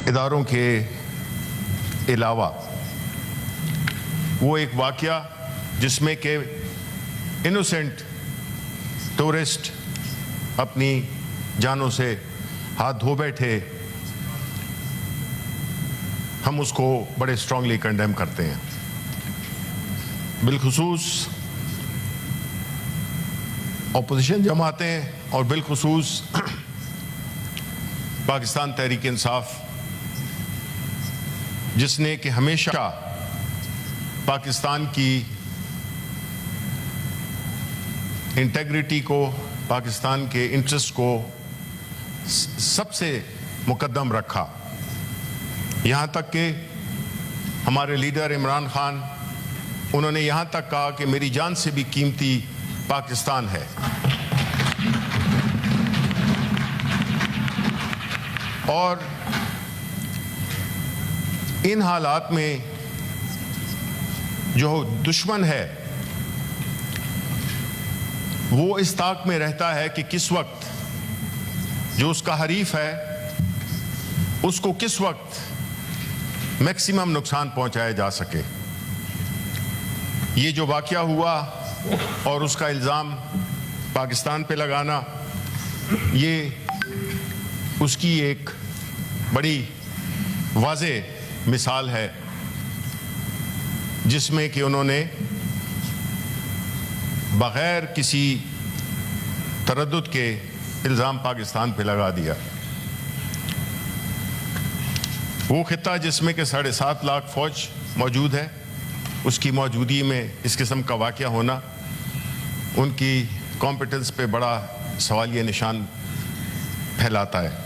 اداروں کے علاوہ وہ ایک واقعہ جس میں کہ انوسینٹ ٹورسٹ اپنی جانوں سے ہاتھ دھو بیٹھے، ہم اس کو بڑے اسٹرانگلی کنڈیم کرتے ہیں۔ بالخصوص اپوزیشن جماعتیں اور بالخصوص پاکستان تحریک انصاف، جس نے کہ ہمیشہ پاکستان کی انٹیگریٹی کو، پاکستان کے انٹرسٹ کو سب سے مقدم رکھا، یہاں تک کہ ہمارے لیڈر عمران خان، انہوں نے یہاں تک کہا کہ میری جان سے بھی قیمتی پاکستان ہے۔ اور ان حالات میں جو دشمن ہے وہ اس طاق میں رہتا ہے کہ کس وقت جو اس کا حریف ہے اس کو کس وقت میکسیمم نقصان پہنچایا جا سکے۔ یہ جو واقعہ ہوا اور اس کا الزام پاکستان پہ لگانا، یہ اس کی ایک بڑی واضح مثال ہے جس میں کہ انہوں نے بغیر کسی تردد کے الزام پاکستان پہ لگا دیا۔ وہ خطہ جس میں کہ 7.5 لاکھ فوج موجود ہے، اس کی موجودگی میں اس قسم کا واقعہ ہونا ان کی کمپیٹنس پہ بڑا سوالیہ نشان پھیلاتا ہے۔